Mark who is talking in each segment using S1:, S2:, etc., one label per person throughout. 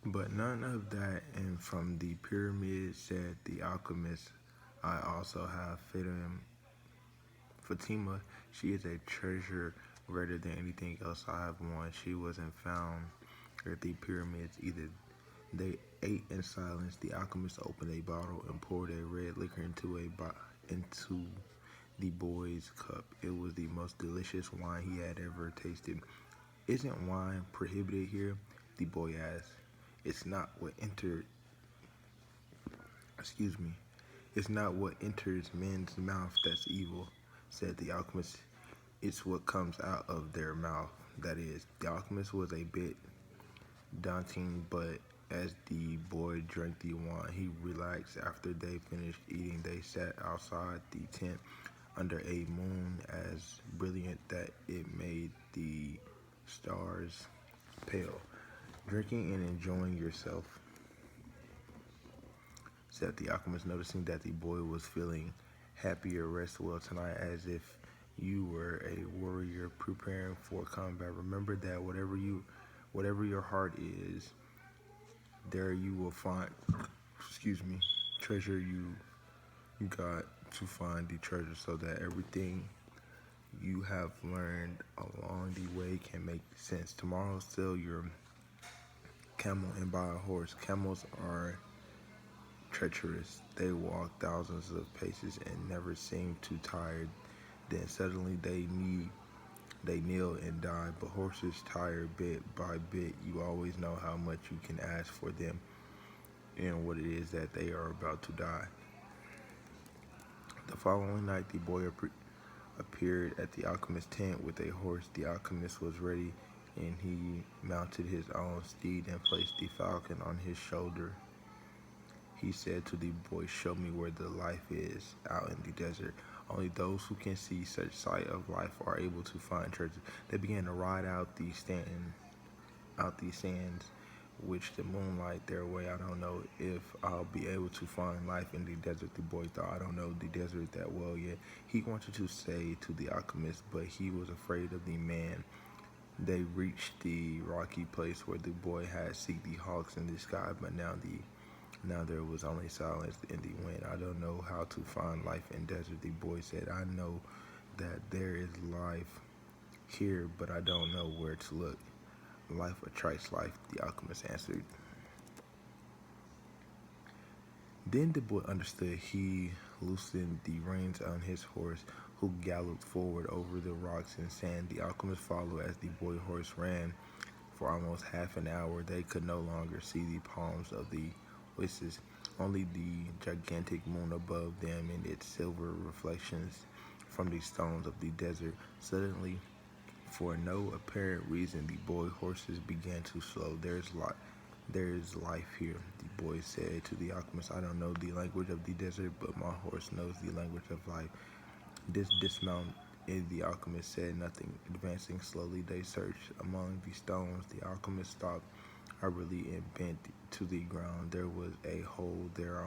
S1: But none of that, and from the pyramid, said the alchemist. I also have Fatima. She is a treasure greater than anything else I have won. She wasn't found at the pyramids either. They ate in silence. The alchemist opened a bottle and poured a red liquor into the boy's cup. It was the most delicious wine he had ever tasted. Isn't wine prohibited here? The boy asked. It's not what entered excuse me. It's not what enters men's mouth that's evil, said the alchemist. It's what comes out of their mouth. That is, the alchemist was a bit daunting, but as the boy drank the wine, he relaxed. After they finished eating, they sat outside the tent under a moon as brilliant that it made the stars pale. Drinking and enjoying yourself, said the alchemist, noticing that the boy was feeling happier. Rest well tonight as if you were a warrior preparing for combat. Remember that whatever your heart is, there you will find excuse me, treasure. You got to find the treasure so that everything you have learned along the way can make sense. Tomorrow sell your camel and buy a horse. Camels are treacherous. They walk thousands of paces and never seem too tired. Then suddenly they kneel and die. But horses tire bit by bit. You always know how much you can ask for them and what it is that they are about to die. The following night, the boy appeared at the alchemist's tent with a horse. The alchemist was ready, and he mounted his own steed and placed the falcon on his shoulder. He said to the boy, show me where the life is out in the desert. Only those who can see such sight of life are able to find treasure. They began to ride out these sands, which the moonlight their way. I don't know if I'll be able to find life in the desert. The boy thought, I don't know the desert that well yet. He wanted to say to the alchemist, but he was afraid of the man. They reached the rocky place where the boy had seen the hawks in the sky, but now there was only silence in the wind. I don't know how to find life in desert, the boy said. I know that there is life here, but I don't know where to look. Life attracts life, the alchemist answered. Then the boy understood. He loosened the reins on his horse, who galloped forward over the rocks and sand. The alchemist followed as the boy horse ran. For almost half an hour, they could no longer see the palms of the oasis, only the gigantic moon above them and its silver reflections from the stones of the desert. Suddenly, for no apparent reason, the boy horses began to slow. There's life here, the boy said to the alchemist. I don't know the language of the desert, but my horse knows the language of life. Dismount, and the alchemist said nothing. Advancing slowly, they searched among the stones. The alchemist stopped abruptly and bent to the ground. There was a hole there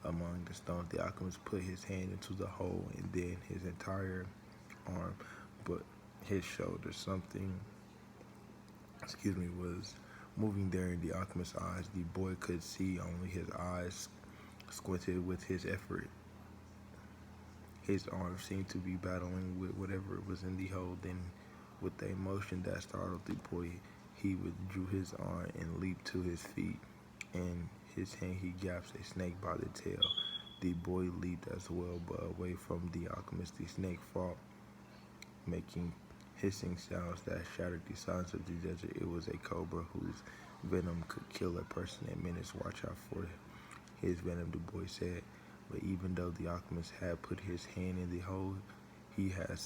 S1: among the stones. The alchemist put his hand into the hole and then his entire arm, but his shoulder. Something, was moving there in the alchemist's eyes. The boy could see only his eyes squinted with his effort. His arm seemed to be battling with whatever was in the hole. Then, with a motion that startled the boy, he withdrew his arm and leaped to his feet. In his hand, he grasped a snake by the tail. The boy leaped as well, but away from the alchemist. The snake fought, making hissing sounds that shattered the silence of the desert. It was a cobra whose venom could kill a person in minutes. Watch out for his venom, the boy said. But even though the alchemist had put his hand in the hole, he had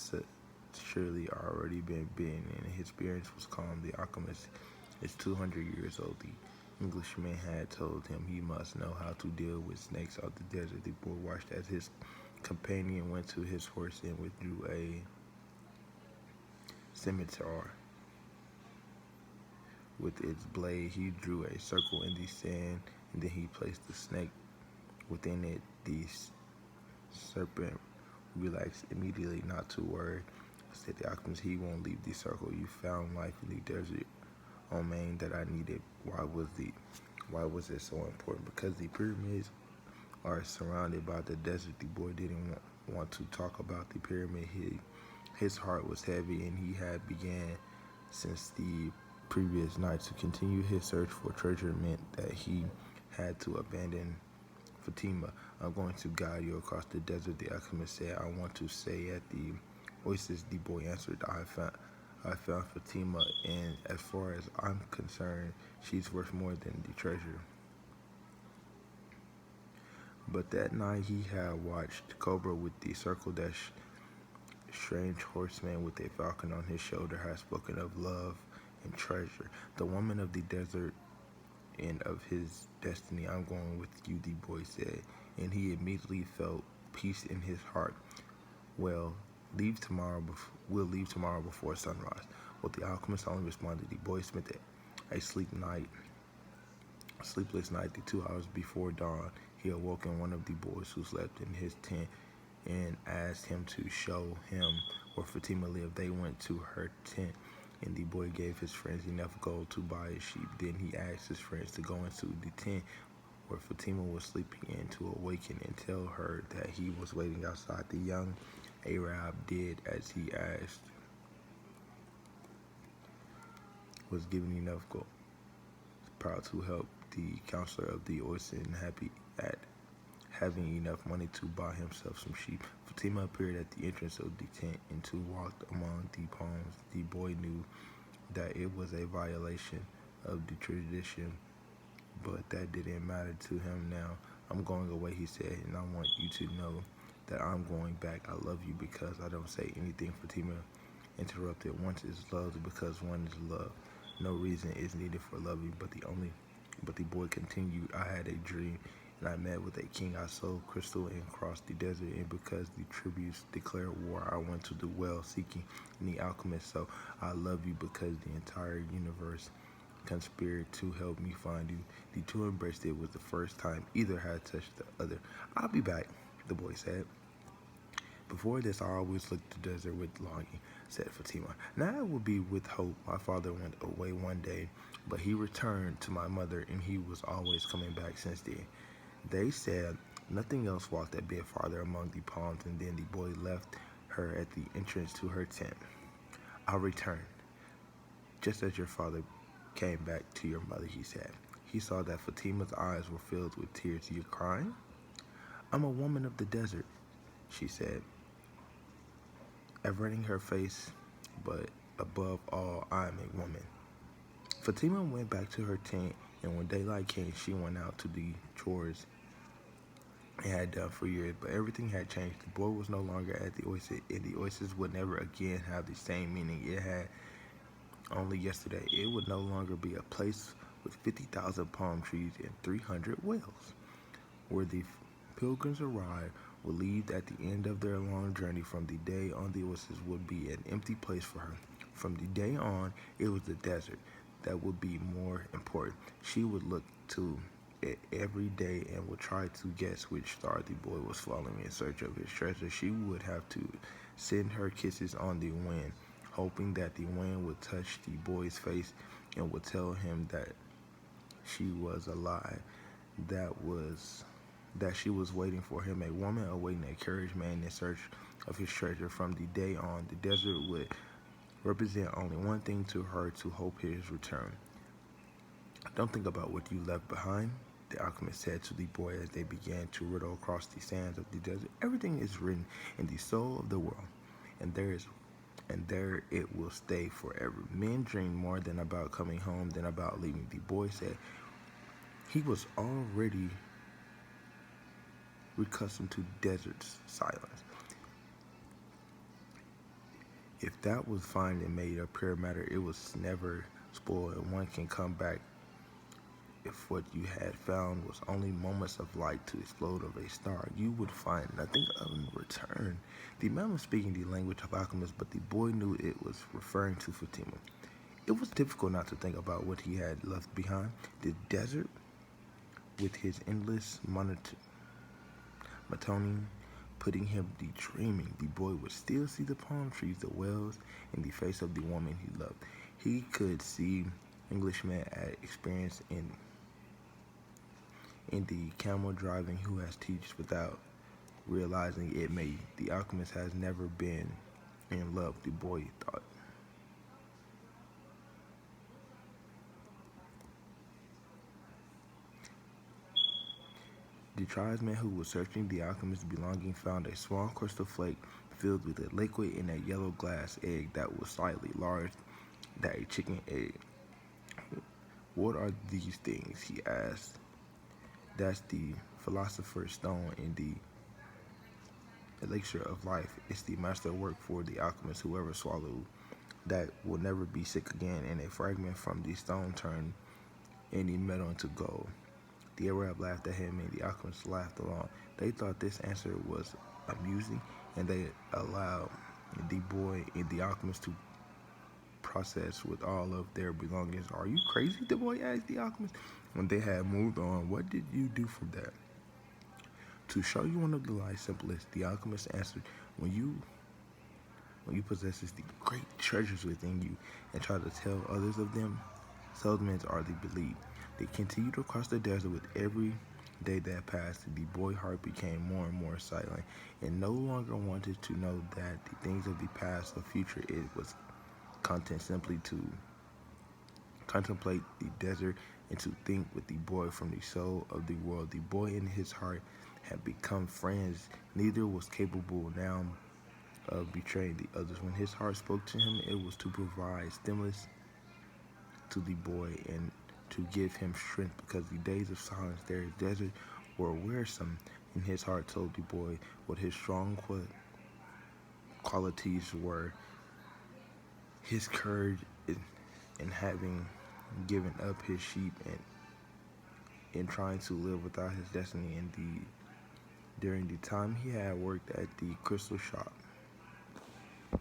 S1: surely already been bitten, and his experience was calm. The alchemist is 200 years old. The Englishman had told him he must know how to deal with snakes of the desert. The boy watched as his companion went to his horse and withdrew a scimitar. With its blade, he drew a circle in the sand, and then he placed the snake within it. The serpent relaxed immediately. Not to worry, said the alchemist. He won't leave the circle. You found life in the desert. on Maine that I needed. Why was it so important? Because the pyramids are surrounded by the desert. The boy didn't want to talk about the pyramid. His heart was heavy, and he had began since the previous night to continue his search for treasure meant that he had to abandon Fatima. I'm going to guide you across the desert, the alchemist said. I want to say at the oasis, the boy answered. I found Fatima, and as far as I'm concerned, she's worth more than the treasure. But that night he had watched Cobra with the circle that strange horseman with a falcon on his shoulder had spoken of love and treasure. The woman of the desert and of his destiny. I'm going with you, the boy said, and he immediately felt peace in his heart. Well, we'll leave tomorrow before sunrise. Well, the alchemist only responded. The boy spent a sleepless night. The 2 hours before dawn, he awoke one of the boys who slept in his tent and asked him to show him where Fatima lived. They went to her tent, and the boy gave his friends enough gold to buy a sheep. Then he asked his friends to go into the tent where Fatima was sleeping and to awaken and tell her that he was waiting outside. The young Arab did as he asked, was given enough gold, proud to help the counselor of the oasis and happy at having enough money to buy himself some sheep. Fatima appeared at the entrance of the tent and two walked among the palms. The boy knew that it was a violation of the tradition, but that didn't matter to him now. I'm going away, he said, and I want you to know that I'm going back. I love you because I don't say anything. Fatima interrupted. Once is loved because one is loved. No reason is needed for loving, but the boy continued. I had a dream, and I met with a king. I sold crystal and crossed the desert, and because the tributes declared war, I went to the well seeking the alchemist. So I love you because the entire universe conspired to help me find you. The two embraced. It was the first time either had touched the other. I'll be back, the boy said. Before this, I always looked at the desert with longing, said Fatima. Now it will be with hope. My father went away one day, but he returned to my mother, and he was always coming back since then. They said nothing else walked a bit farther among the palms, and then the boy left her at the entrance to her tent. I'll return, just as your father came back to your mother, he said. He saw that Fatima's eyes were filled with tears. You're crying? I'm a woman of the desert, she said, averting her face, but above all, I am a woman. Fatima went back to her tent, and when daylight came, she went out to the chores it had done for years, but everything had changed. The boy was no longer at the oasis, and the oasis would never again have the same meaning it had only yesterday. It would no longer be a place with 50,000 palm trees and 300 wells, where the pilgrims arrived would leave at the end of their long journey. From the day on, the oasis would be an empty place for her. From the day on, it was the desert that would be more important. She would look to it every day and would try to guess which star the boy was following in search of his treasure. She would have to send her kisses on the wind, hoping that the wind would touch the boy's face and would tell him that she was alive, that she was waiting for him, a woman awaiting a courage man in search of his treasure. From the day on, the desert would represent only one thing to her: to hope his return. Don't think about what you left behind, the alchemist said to the boy as they began to riddle across the sands of the desert. Everything is written in the soul of the world, and there it will stay forever. Men dream more than about coming home than about leaving, the boy said. He was already accustomed to desert's silence. If that was fine and made a pure matter, it was never spoiled, and one can come back if what you had found was only moments of light to explode of a star. You would find nothing in return. The man was speaking the language of alchemists, but the boy knew it was referring to Fatima. It was difficult not to think about what he had left behind. The desert, with his endless monotony, putting him dreaming. The boy would still see the palm trees, the wells, and the face of the woman he loved. He could see Englishman had experience in the camel driving who has teached without realizing it may. The alchemist has never been in love, the boy thought. The tribesman who was searching the alchemist's belongings found a small crystal flake filled with a liquid in a yellow glass egg that was slightly larger than a chicken egg. What are these things? He asked. That's the philosopher's stone in the elixir of life. It's the master work for the alchemist. Whoever swallowed that will never be sick again, and a fragment from the stone turned any metal into gold. The Arab laughed at him, and the alchemists laughed along. They thought this answer was amusing, and they allowed the boy and the alchemist to process with all of their belongings. Are you crazy? The boy asked the alchemist. When they had moved on, what did you do from that? To show you one of the life's simplest, the alchemist answered, when you possess the great treasures within you and try to tell others of them, salesmen are the believed. They continued across the desert with every day that passed. The boy's heart became more and more silent and no longer wanted to know that the things of the past or future. It was content simply to contemplate the desert and to think with the boy from the soul of the world. The boy in his heart had become friends. Neither was capable now of betraying the others. When his heart spoke to him, it was to provide stimulus to the boy and to give him strength, because the days of silence there in the desert were wearisome. And his heart told the boy what his strong qualities were: his courage in having given up his sheep and in trying to live without his destiny. Indeed, during the time he had worked at the crystal shop,